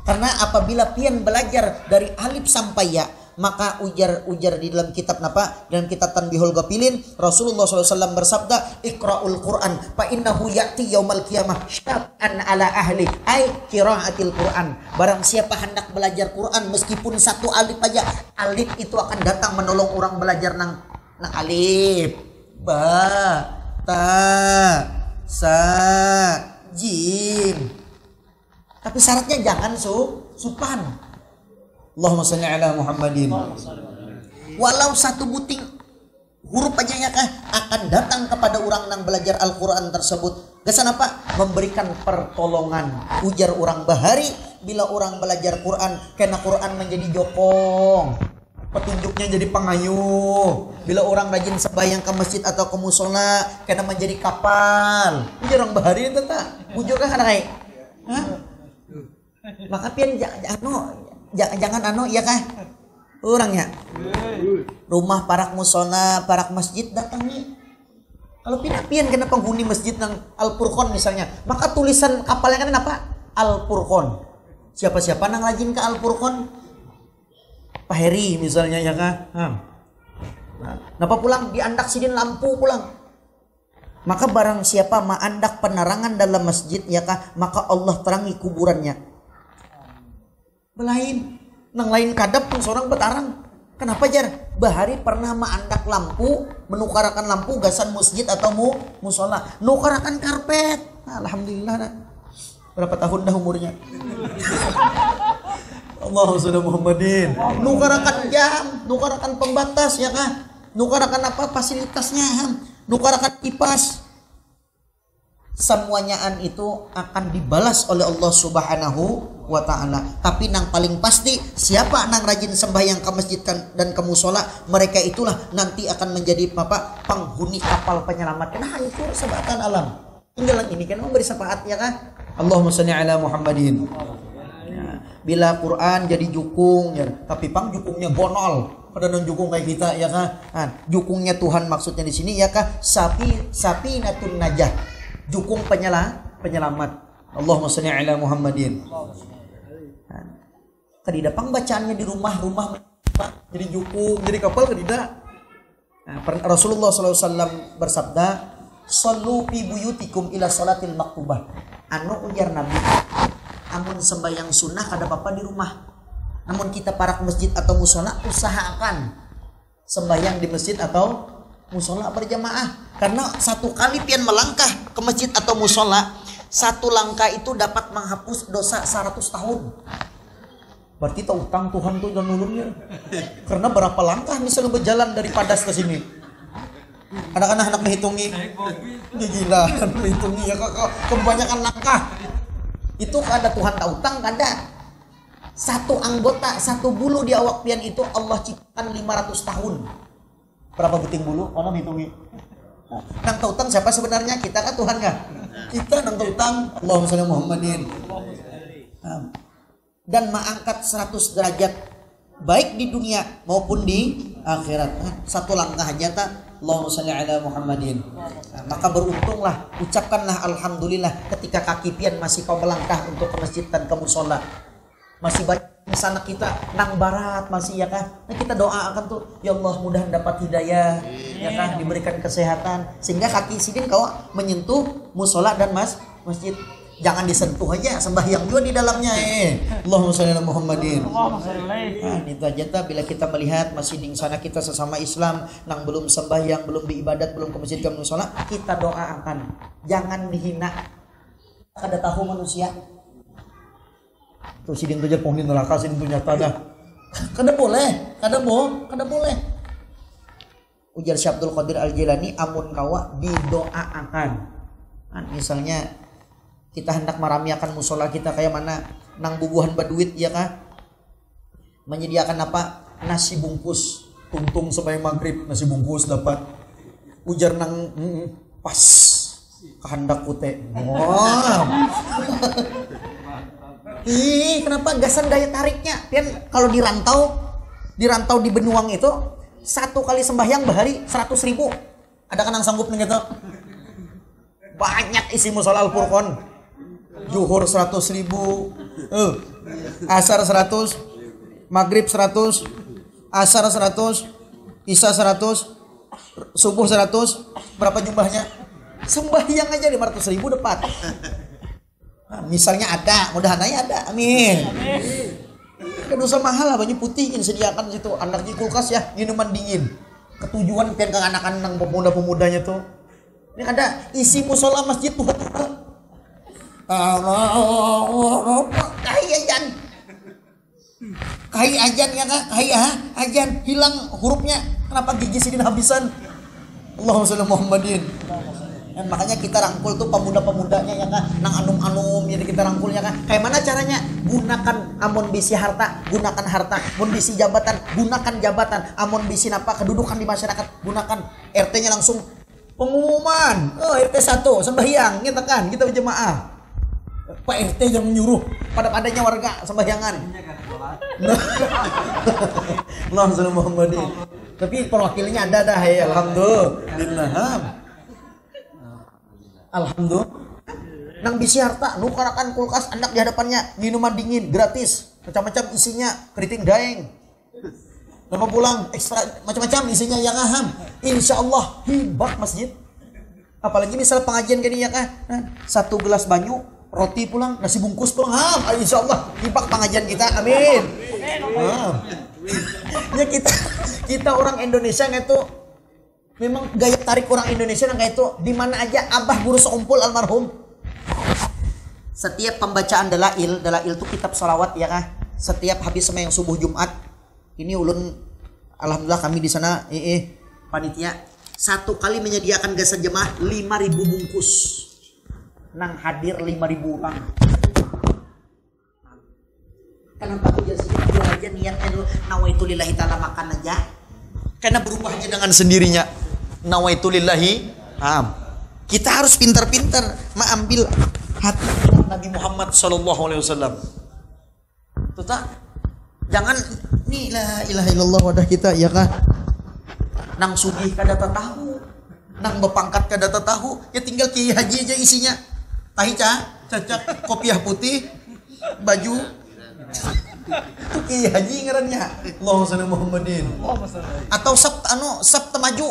Karena apabila pian belajar dari alif sampai ya, maka ujar di dalam kitab napa? Dalam kitab Tanbihul Ghafilin, Rasulullah SAW bersabda, "Iqra'ul Qur'an fa innahu ya'ti yaumal qiyamah syab'an ala ahli ay qira'atil Qur'an." Barang siapa hendak belajar Quran meskipun 1 alif aja, alif itu akan datang menolong orang belajar nang alif, ba, ta, sa, jim. Tapi syaratnya jangan supan. Allahumma shalli ala Muhammadin. Walau 1 buting huruf aja ya kah akan datang kepada orang yang belajar Al-Quran tersebut. Kesan apa? Memberikan pertolongan. Ujar orang bahari bila orang belajar Quran, karena Quran menjadi jokong, petunjuknya jadi pengayuh. Bila orang rajin sembahyang ke masjid atau ke musola, karena menjadi kapal. Ujar orang bahari itu tak? Ujar kah kayak? Maka pian jangan ya kah orangnya rumah parak musola, parak masjid datangi. Kalau pian kena penghuni masjid nang Al-Furqan misalnya, maka tulisan kapalnya kan apa? Al-Furqan. Siapa-siapa nang rajin ke Al-Furqan? Pak Heri misalnya ya kah. Napa pulang diandak sidin lampu pulang. Maka barang siapa maandak penerangan dalam masjid ya kah, maka Allah terangi kuburannya. Belain nang lain kadap pun seorang betarang. Kenapa jar? Bahari pernah maandak lampu, menukarakan lampu gasan masjid atau musola, nukarakan karpet. Alhamdulillah. Berapa tahun dah umurnya? Allahumma shalli Muhammadin. Nukarakan jam, nukarakan pembatas ya kah? Nukarakan apa fasilitasnya? Nukarakan kipas. Semuanyaan itu akan dibalas oleh Allah Subhanahu wa ta'ala. Tapi nang paling pasti siapa nang rajin sembahyang ke masjid dan ke musola, mereka itulah nanti akan menjadi penghuni kapal penyelamat. Karena itu sebatan alam. Tinggal ini kan memberi syafaat ya kan. Allahumma shalli ala Muhammadin. Ya, bila Quran jadi jukung ya, tapi jukungnya bonol. Pada non jukung kayak kita ya kan. Jukungnya Tuhan maksudnya di sini ya kan. Sapi natun najah. Jukung penyelamat. Allahumma shalli ala Muhammadin. Tadi dapang bacaannya di rumah-rumah jadi jukung, jadi kapal ke tidak. Nah, Rasulullah SAW bersabda, "Shallu fi buyutikum ila salatil maktubah." Anu ujar Nabi, amun sembahyang sunnah kada apa-apa di rumah. Namun kita para ke masjid atau musola usahakan sembahyang di masjid atau musola berjamaah. Karena satu kali pian melangkah ke masjid atau musola, satu langkah itu dapat menghapus dosa 100 tahun. Berarti tak utang Tuhan tuh dan nulungnya. Karena berapa langkah misalnya berjalan dari Padas ke sini. Anak-anak menghitungi. Gila, menghitungi ya kebanyakan langkah. Itu kada Tuhan tak utang kada. Satu anggota, satu bulu di awak pian itu Allah ciptakan 500 tahun. Berapa buting bulu? Orang hitungi. Nang tautang siapa sebenarnya? Kita kan Tuhan kan? Kita nang tautang Allahumma shalli Muhammadin. Dan mengangkat 100 derajat baik di dunia maupun di akhirat. Satu langkah aja tak Allahumma shalli ala Muhammadin. Maka beruntunglah, ucapkanlah alhamdulillah ketika kaki pian masih kau melangkah untuk ke masjid dan ke musola. Masih banyak di sana kita nang barat masih ya kan. Nah, kita doakan tuh ya Allah mudah dapat hidayah ya kan, diberikan kesehatan sehingga kaki sidin kau menyentuh musola dan masjid. Jangan disentuh aja, sembahyang juga di dalamnya Allahumma shalli ala Muhammadin. Nah, itu aja bila kita melihat masih di sana kita sesama Islam nang belum sembahyang, belum beribadat, belum ke masjid ke musola, kita doakan. Jangan dihina. Kada tahu manusia. Tuh sidin tuh pong di neraka sidin tuh nyata dah. Kada boleh, kada boleh. Ujar Syekh Abdul Qadir Al-Jilani, amun kawa didoakan. Nah, misalnya kita hendak meramiakan musola kita kayak mana nang bubuhan baduit ya kah? Menyediakan apa? Nasi bungkus. Tungtung sampai maghrib nasi bungkus dapat. Ujar nang pas kehendak ute. Wow. Ih, kenapa gasan daya tariknya? Pian kalau dirantau di Benuang itu satu kali sembahyang bahari 100.000. Ada kan yang sanggup nih gitu? Banyak isi musola Al-Furqan. Zuhur 100.000, asar 100, maghrib 100, asar 100, isya 100, subuh 100. Berapa jumlahnya? Sembahyang aja 500.000 dapat. Nah, misalnya ada, mudah-mudahan ada, amin. Kan dosa mahal lah, baju putih ini sediakan situ, anak di kulkas ya, minuman dingin. Ketujuan pian ke anak-anak pemuda-pemudanya tuh. Ini ada isi musola masjid tuh. Kai ajan ya kak, ajan hilang hurufnya. Kenapa gigi sidin habisan? Allahumma shalli Muhammadin. Dan makanya kita rangkul tuh pemuda-pemudanya ya kan, nang anum-anum jadi kita rangkulnya kan. Kayak mana caranya? Gunakan amun bisi harta, gunakan harta. Amun bisi jabatan, gunakan jabatan. Amun bisi apa kedudukan di masyarakat, gunakan. RT-nya langsung pengumuman. RT 1 sembahyang, kita kan, kita berjemaah. Pak RT yang menyuruh pada-padanya warga sembahyangan. Allahumma shalli Muhammadin. Tapi perwakilannya ada dah ya, alhamdulillah. Alhamdulillah. Nang bisi harta, nukarakan kulkas anak di hadapannya, minuman dingin gratis, macam-macam isinya, keriting daeng. Lama pulang ekstra macam-macam isinya yang aham. Insyaallah hibak masjid. Apalagi misal pengajian gini ya kan, satu gelas banyu, roti pulang, nasi bungkus pulang, insyaallah hibak pengajian kita, amin. Ya kita orang Indonesia itu memang gaya tarik orang Indonesia yang kayak itu di mana aja abah guru seumpul almarhum. Setiap pembacaan dalail itu kitab salawat ya kah? Setiap habis sembahyang subuh Jumat, ini ulun alhamdulillah kami di sana panitia satu kali menyediakan jasa jemaah 5.000 bungkus. Nang hadir 5.000 orang. Kenapa tuh jadi aja niatnya dulu nawaitu lillahi ta'ala makan aja. Karena berubahnya dengan sendirinya. Nawaitu lillahi. Kita harus pintar-pintar mengambil hati Nabi Muhammad SAW. Tuh jangan ni la ilaha illallah wadah kita ya kah? Nang sugih kada tahu, nang bepangkat kada tahu, ya tinggal kiai haji aja isinya. Tahi cacak kopiah putih, baju Itu Kiai Haji ngarannya. Allahumma shalli Muhammadin. Atau Sabta maju.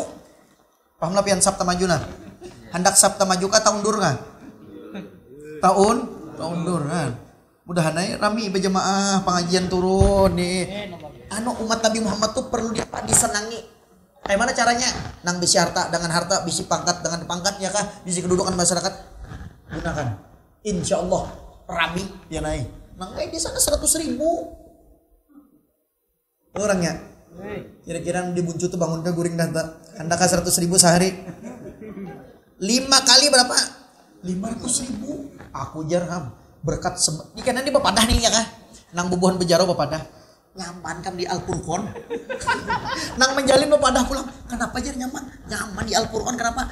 Paham lah pian Sabta maju nah. Hendak Sabta maju kah tahun dur kah? Tahun dur kan. Mudahan aja rami berjamaah pengajian turun nih. Umat Nabi Muhammad tuh perlu disenangi. Kayak mana caranya? Nang bisi harta dengan harta, bisi pangkat dengan pangkat ya kah? Bisi kedudukan masyarakat. Gunakan. Insya Allah rami ya naik. Nang kayak di sana 100.000 orangnya. Kira-kira di Buncu tuh bangun ke guring data. Anda kah 100.000 sehari? 5 kali berapa? 500.000. Aku jarham berkat di kanan di Bapadah nih ya kah? Nang bubuhan bejaro Bapadah. Nyaman kan di Al-Qur'an. Nang menjalin Bapadah pulang. Kenapa jar nyaman? Nyaman di Al-Qur'an kenapa?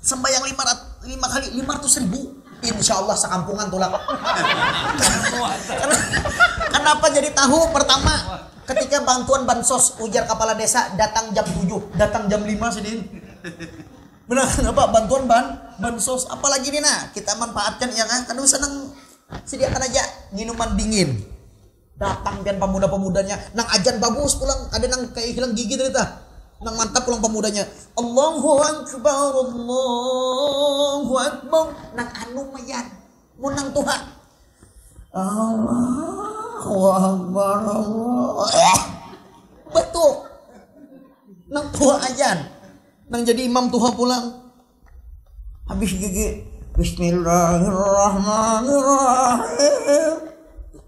Sembayang 5 kali 500.000. Insya Allah sekampungan tulak. Kenapa jadi tahu? Pertama, ketika bantuan bansos ujar kepala desa datang jam 7, datang jam 5 sedin. Benar kenapa bantuan bansos apalagi nih nah kita manfaatkan ya kan? Kan senang sediakan aja minuman dingin. Datang kan pemuda-pemudanya, nang ajan bagus pulang, ada nang kayak hilang gigi tadi tah. Nang mantap pulang pemudanya. Allahu akbar, Allahu akbar. Nang anu mayan, munang Tuhan. Allahu akbar, Allah. Betul. Nang tua ajan. Nang jadi imam Tuhan pulang. Habis gigi. Bismillahirrahmanirrahim.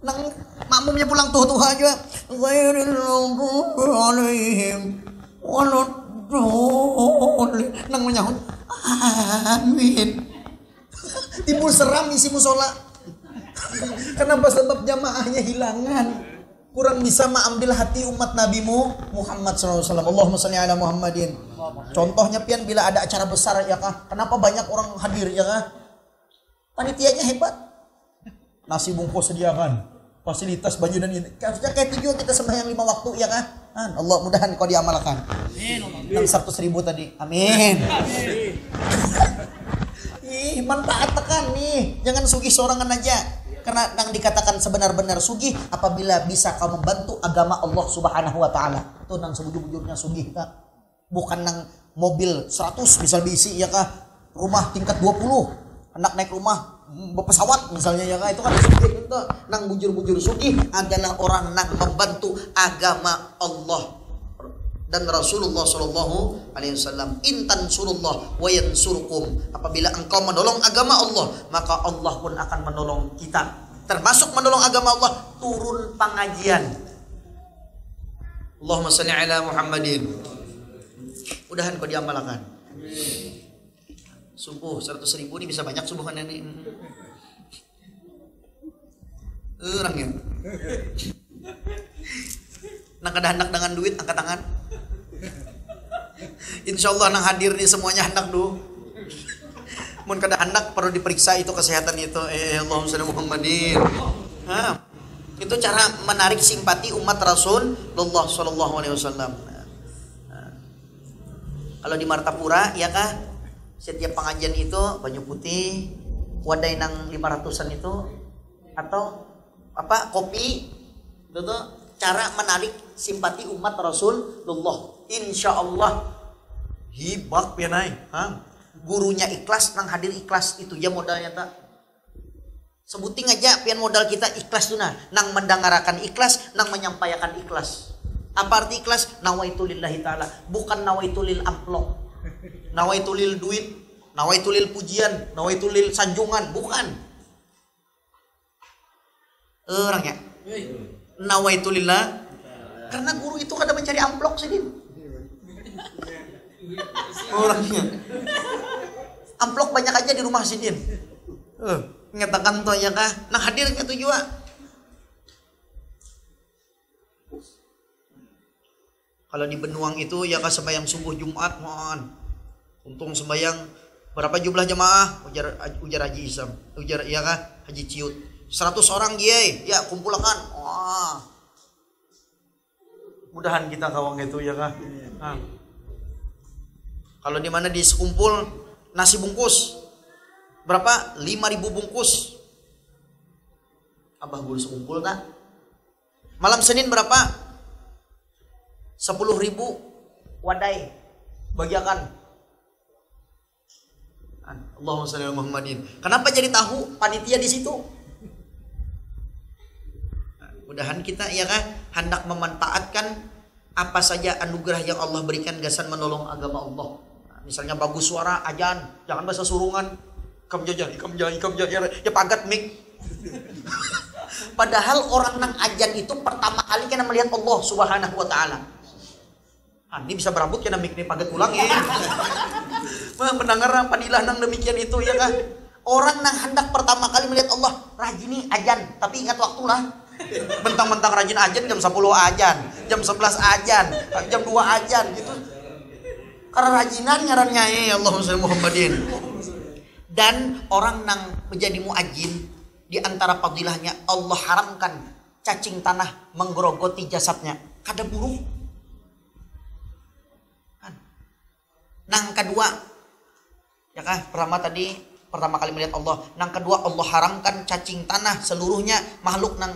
Nang makmumnya pulang tuh aja. Ghairil maghdubi alaihim waladdallin. Nang menyahut amin. Timbul seram isi musola. Kenapa? Sebab jamaahnya hilangan. Kurang bisa mengambil hati umat Nabi Muhammad SAW. Allahumma shalli ala Muhammadin. Contohnya pian bila ada acara besar ya kah? Kenapa banyak orang hadir ya kah? Panitianya hebat. Nasi bungkus sediakan. Fasilitas baju dan ini. Harusnya kayak tujuh kita sembahyang 5 waktu ya kah? Allah mudahan kau diamalkan. Yang 100.000 tadi. Amin. Ih, manfaat tekan nih. Jangan sugih sorangan aja. Karena yang dikatakan sebenar-benar sugih apabila bisa kau membantu agama Allah Subhanahu wa taala. Itu nang sebujur-bujurnya sugih kah? Bukan nang mobil 100 misal diisi ya kah? Rumah tingkat 20. Anak naik rumah pesawat misalnya ya kah? Itu kan sugih itu. Nang bujur-bujur sugih adalah orang nang membantu agama Allah dan Rasulullah sallallahu alaihi wasallam. Intan surullah wa yansurukum. Apabila engkau menolong agama Allah, maka Allah pun akan menolong kita. Termasuk menolong agama Allah, turun pengajian. Allahumma shalli ala Muhammadin. Mudahan kau diamalkan. Subuh 100.000 ini bisa banyak subuhan ini. Orangnya. Nang kada hendak dengan duit angkat tangan. Insyaallah nang hadir nih semuanya hendak du. Mun kada hendak perlu diperiksa itu kesehatan itu. Allahumma shalli Muhammadin. Itu cara menarik simpati umat Rasulullah sallallahu alaihi wasallam. Kalau di Martapura ya kah? Setiap pengajian itu banyu putih, wadai nang 500-an itu atau apa kopi. Itu cara menarik simpati umat Rasulullah. Insya Allah hibak pianai. Gurunya ikhlas nang hadir ikhlas itu ya modalnya tak. Sebuting aja pian modal kita ikhlas tuh nang mendengarakan ikhlas, nang menyampaikan ikhlas. Apa arti ikhlas? Nawaitu lillahi ta'ala. Bukan nawaitu lil amplop, nawaitu lil duit, nawaitu lil pujian, nawaitu lil sanjungan. Bukan. Orangnya nawaitu lillah. Karena guru itu kadang mencari amplop sedih. Orangnya amplop banyak aja di rumah sidin. Ngetakan toh ya kah? Nah hadirnya tuh juga. Kalau di Benuang itu ya kah sembahyang subuh Jumat mohon. Untung sembahyang berapa jumlah jemaah? Ujar Haji Isam. Ujar ya kah Haji Ciut. 100 orang giai. Ya kumpulkan. Wah. Mudahan kita kawang itu ya kah? Kalau di mana di sekumpul nasi bungkus berapa? 5.000 bungkus. Abah guru sekumpul tak? Malam Senin berapa? 10.000 wadai bagiakan. Allahumma shalli ala Muhammadin. Kenapa jadi tahu panitia di situ? Mudahan kita ya kan hendak memanfaatkan apa saja anugerah yang Allah berikan gasan menolong agama Allah. Misalnya bagus suara ajan, jangan bahasa surungan. Ikam jajan, ya pagat mic. Padahal orang nang ajan itu pertama kali kena melihat Allah Subhanahu wa taala. Ini bisa berambut kena mic nih pagat ulang ya. Mendengar padilah nang demikian itu ya kan. Orang nang hendak pertama kali melihat Allah rajin nih ajan, tapi ingat waktu lah. Bentang-bentang rajin ajan jam 10 ajan, jam 11 ajan, jam 2 ajan gitu. Karena rajinan ngarannya ya Allahumma shalli Muhammadin. Dan orang nang menjadi muajin di antara fadilahnya Allah haramkan cacing tanah menggerogoti jasadnya. Kada buruk. Nang kedua, ya kan? Pertama kali melihat Allah. Nang kedua Allah haramkan cacing tanah seluruhnya makhluk nang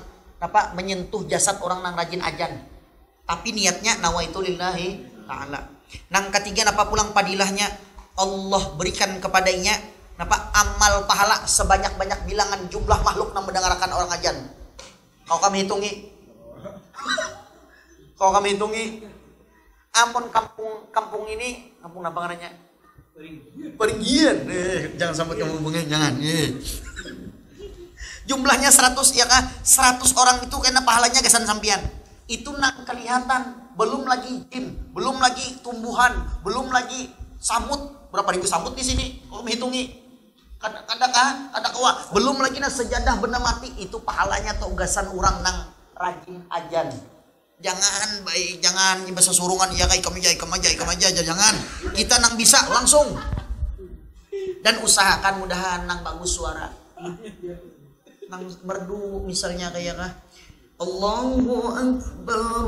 menyentuh jasad orang nang rajin ajan. Tapi niatnya nawaitu lillahi ta'ala. Nang ketiga pulang padilahnya Allah berikan kepadanya amal pahala sebanyak-banyak bilangan jumlah makhluk nang mendengarkan orang ajan. Kau kami hitungi. Ampun kampung ini, kampung apa namanya? Peringgian. Jangan sampai kamu hubungin, jangan. Jumlahnya 100 ya kah? 100 orang itu kena pahalanya kesan sampian. Itu nak kelihatan, belum lagi jin, belum lagi tumbuhan, belum lagi samut. Berapa ribu samut di sini? Kalau menghitungi. Kadang-kadang belum lagi na sejadah benda mati, itu pahalanya atau ugasan orang nang rajin ajan. Jangan bahasa surungan ya ikam aja jangan. Kita nang bisa langsung. Dan usahakan mudahan nang bagus suara. Nang merdu misalnya kayak Allahu Akbar.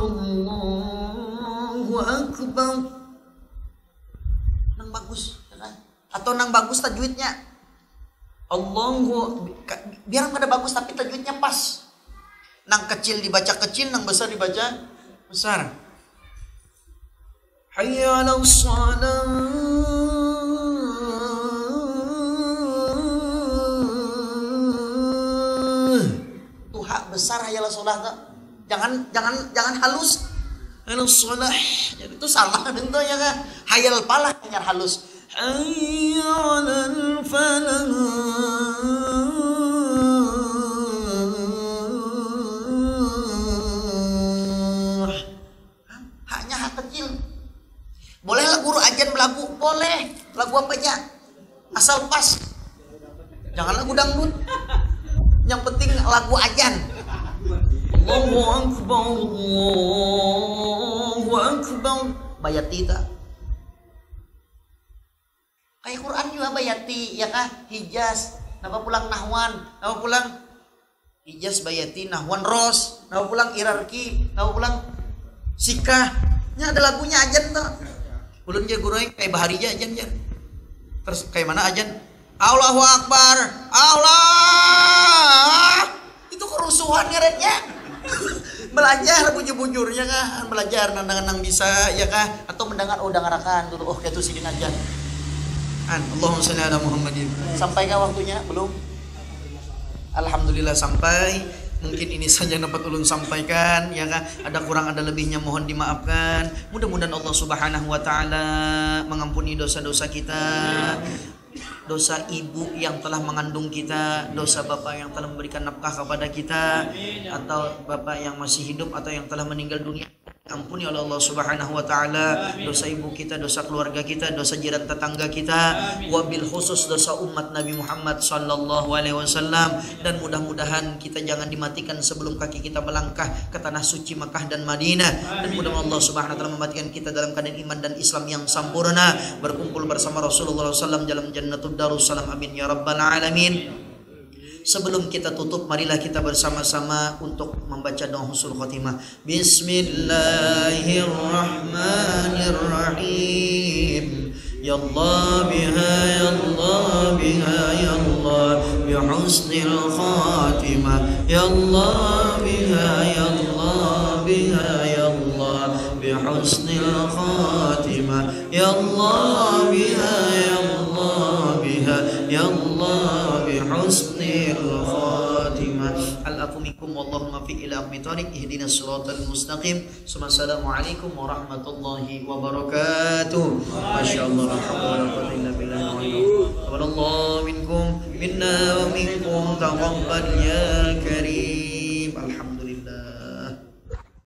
Nang bagus kan? Atau nang bagus tajwidnya. Biar kada bagus tapi tajwidnya pas. Nang kecil dibaca kecil, nang besar dibaca besar. Hayya 'alas shalah. Tuh hak besar hayya 'alas shalah. Jangan halus. Hayya 'alas shalah. Jadi itu salah bentuk ya kan. Hayal palah hanya halus. Hayya 'alal falah. Boleh lah guru ajan lagu, boleh lagu apa aja asal pas, jangan lagu dangdut, yang penting lagu ajan. Allahu Akbar, Allahu Akbar, bayati tak kayak Quran juga bayati ya kah? Hijaz, napa pulang nahwan, napa pulang hijaz bayati, nahwan ros, napa pulang irarki, napa pulang sikah. Nya ada lagunya ajan tak? Ulun je guru kayak bahari ajan ya. Terus kayak mana ajan? Allahu Akbar, Allah. Itu kerusuhan ngaretnya. Belajar bujur-bujurnya kan, belajar nang bisa ya kah? Atau mendengar dengarakan dulu kayak itu sidin ajan. Allahumma shalli ala Muhammadin. Sampaikah waktunya? Belum? Alhamdulillah sampai. Mungkin ini saja yang dapat ulun sampaikan ya kan. Ada kurang ada lebihnya mohon dimaafkan. Mudah-mudahan Allah Subhanahu wa taala mengampuni dosa-dosa kita. Dosa ibu yang telah mengandung kita, dosa bapak yang telah memberikan nafkah kepada kita, atau bapak yang masih hidup atau yang telah meninggal dunia. Ampuni oleh Allah Subhanahu wa taala dosa ibu kita, dosa keluarga kita, dosa jiran tetangga kita, wabil khusus dosa umat Nabi Muhammad sallallahu alaihi wasallam. Dan mudah-mudahan kita jangan dimatikan sebelum kaki kita melangkah ke tanah suci Makkah dan Madinah. Dan mudah-mudahan Allah Subhanahu wa taala mematikan kita dalam keadaan iman dan Islam yang sempurna, berkumpul bersama Rasulullah SAW dalam Jannatul Darussalam, amin ya rabbal alamin. Sebelum kita tutup, marilah kita bersama-sama untuk membaca doa husnul khotimah. Bismillahirrahmanirrahim. Ya Allah biha, ya Allah biha, ya Allah bi husnil khatimah. Ya Allah biha, ya Allah بها يا الله بحسن الخاتمة يا الله بها يا الله بها يا الله بحسن الخاتمة العفو منكم والله الموفق إلى أقم طريق اهدنا الصراط المستقيم ثم السلام عليكم ورحمة الله وبركاته ما شاء الله لا حول ولا قوة إلا بالله تقبل الله منكم منا ومنكم تقبل يا كريم